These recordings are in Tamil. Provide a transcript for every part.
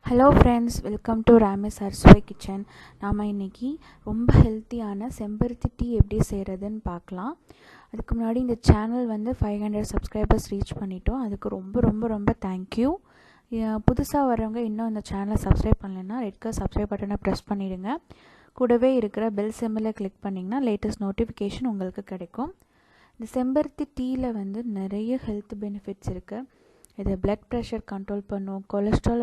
Hello friends, welcome to Ramesh Arusuvai kitchen. நாம் இன்றைக்கி ரொம்ப ஹெல்த்தியான செம்பருத்தி டீ எப்படி செய்கிறதுன்னு பார்க்கலாம். அதுக்கு முன்னாடி இந்த சேனல் 500 சப்ஸ்கிரைபர்ஸ் ரீச் பண்ணிட்டோம். அதுக்கு ரொம்ப ரொம்ப ரொம்ப தேங்க்யூ. புதுசாக வரவங்க இன்னும் இந்த சேனலை சப்ஸ்கிரைப் பண்ணலைன்னா ரெட் கலர் சப்ஸ்கிரைப் பட்டனை ப்ரெஸ் பண்ணிவிடுங்க. கூடவே இருக்கிற பெல் சிம்பிளை கிளிக் பண்ணிங்கன்னா லேட்டஸ்ட் நோட்டிஃபிகேஷன் உங்களுக்கு கிடைக்கும். இந்த செம்பருத்தி டீயில் நிறைய ஹெல்த் பெனிஃபிட்ஸ் இருக்குது. இது பிளட் ப்ரெஷர் கண்ட்ரோல் பண்ணும், கொலஸ்ட்ரால்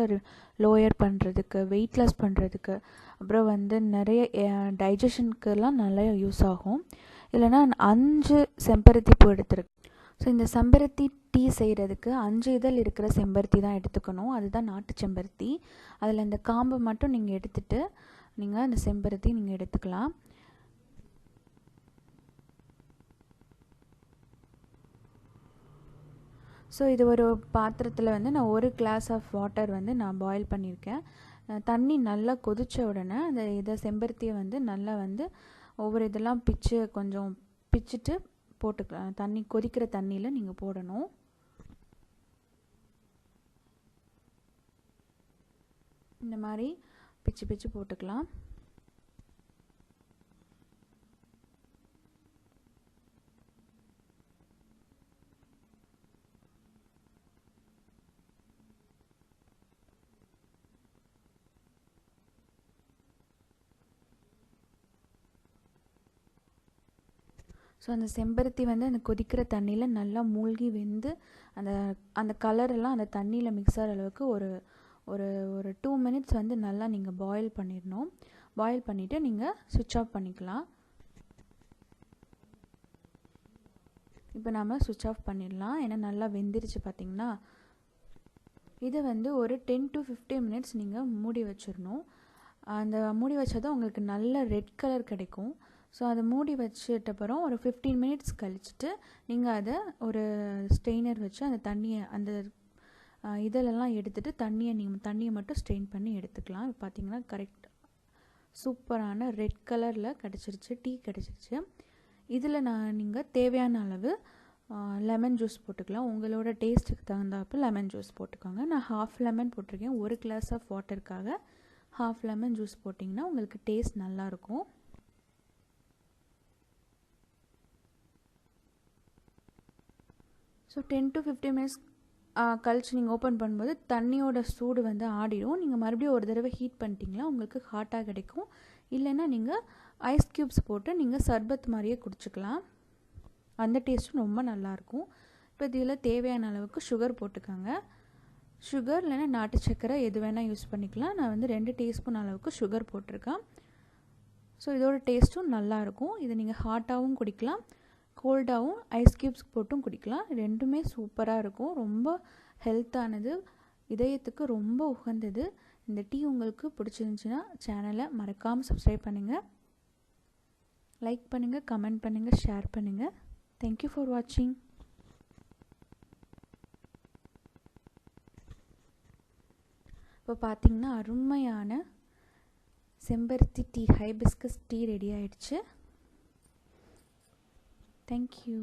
லோயர் பண்ணுறதுக்கு, வெயிட் லாஸ் பண்ணுறதுக்கு, அப்புறம் நிறைய டைஜஷனுக்கெல்லாம் நல்லா யூஸ் ஆகும். இல்லைனா 5 செம்பருத்தி பூ எடுத்துருக்கு. ஸோ இந்த செம்பருத்தி டீ செய்கிறதுக்கு 5 இதழ் இருக்கிற செம்பருத்தி தான் எடுத்துக்கணும். அதுதான் நாட்டு செம்பருத்தி. அதில் இந்த காம்பை மட்டும் நீங்கள் எடுத்துகிட்டு நீங்கள் அந்த செம்பருத்தி நீங்கள் எடுத்துக்கலாம். ஸோ இது ஒரு பாத்திரத்தில் நான் 1 கிளாஸ் ஆஃப் வாட்டர் நான் பாயில் பண்ணியிருக்கேன். தண்ணி நல்லா கொதித்த உடனே இதை செம்பருத்தியை நல்லா ஒவ்வொரு இதெல்லாம் கொஞ்சம் பிச்சுட்டு போட்டுக்கலாம். தண்ணி கொதிக்கிற தண்ணியில் நீங்கள் போடணும். இந்த மாதிரி பிச்சு போட்டுக்கலாம். ஸோ அந்த செம்பருத்தி அந்த கொதிக்கிற தண்ணியில் நல்லா மூழ்கி வெந்து அந்த கலரெல்லாம் அந்த தண்ணியில் மிக்ஸ் ஆகிற அளவுக்கு ஒரு ஒரு ஒரு 2 மினிட்ஸ் நல்லா நீங்கள் பாயில் பண்ணிடணும். பாயில் பண்ணிவிட்டு நீங்கள் சுவிட்ச் ஆஃப் பண்ணிக்கலாம். இப்போ நாம் சுவிட்ச் ஆஃப் பண்ணிடலாம். ஏன்னா நல்லா வெந்துருச்சு பார்த்திங்கன்னா. இதை ஒரு 10 to 15 மினிட்ஸ் நீங்கள் மூடி வச்சிடணும். அந்த மூடி வச்சா தான் உங்களுக்கு நல்ல ரெட் கலர் கிடைக்கும். ஸோ அதை மூடி வச்சிட்டப்புறம் ஒரு 15 மினிட்ஸ் கழிச்சிட்டு நீங்கள் அதை ஒரு ஸ்ட்ரெயினர் வச்சு அந்த தண்ணியை இதெல்லாம் எடுத்துகிட்டு தண்ணியை மட்டும் ஸ்ட்ரெயின் பண்ணி எடுத்துக்கலாம். இப்போ பார்த்தீங்கன்னா கரெக்ட் சூப்பரான ரெட் கலரில் கிடச்சிருச்சு, டீ கிடச்சிருச்சு. இதில் நீங்கள் தேவையான அளவு லெமன் ஜூஸ் போட்டுக்கலாம். உங்களோட டேஸ்ட்டுக்கு தகுந்தாப்பு லெமன் ஜூஸ் போட்டுக்கோங்க. நான் 1/2 லெமன் போட்டிருக்கேன். 1 கிளாஸ் ஆஃப் வாட்டருக்காக 1/2 லெமன் ஜூஸ் போட்டிங்கன்னா உங்களுக்கு டேஸ்ட் நல்லாயிருக்கும். ஸோ 10 to 15 மினிட்ஸ் கழிச்சு நீங்கள் ஓப்பன் பண்ணும்போது தண்ணியோட சூடு ஆடிடும். நீங்கள் மறுபடியும் ஒரு தடவை ஹீட் பண்ணிட்டீங்களா உங்களுக்கு ஹாட்டாக கிடைக்கும். இல்லைன்னா நீங்கள் ஐஸ் க்யூப்ஸ் போட்டு நீங்கள் சர்பத் மாதிரியே குடிச்சிக்கலாம். அந்த டேஸ்ட்டும் ரொம்ப நல்லாயிருக்கும். இப்போ இதில் தேவையான அளவுக்கு சுகர் போட்டுக்கோங்க. சுகர் இல்லைன்னா நாட்டு சர்க்கரை எது வேணால் யூஸ் பண்ணிக்கலாம். நான் 2 டீஸ்பூன் அளவுக்கு சுகர் போட்டிருக்கேன். ஸோ இதோட டேஸ்ட்டும் நல்லாயிருக்கும். இதை நீங்கள் ஹாட்டாகவும் குடிக்கலாம், கோல்டாகவும் ஐஸ் க்யூப்ஸ் போட்டும் குடிக்கலாம். ரெண்டுமே சூப்பராக இருக்கும். ரொம்ப ஹெல்த்தானது, இதயத்துக்கு ரொம்ப உகந்தது. இந்த டீ உங்களுக்கு பிடிச்சிருந்துச்சுன்னா சேனலை மறக்காமல் சப்ஸ்கிரைப் பண்ணுங்கள், லைக் பண்ணுங்கள், கமெண்ட் பண்ணுங்கள், ஷேர் பண்ணுங்கள். தேங்க்யூ ஃபார் வாட்சிங். இப்போ பார்த்திங்கன்னா அருமையான செம்பருத்தி டீ, ஹைபிஸ்கஸ் டீ ரெடி ஆயிடுச்சு. Thank you.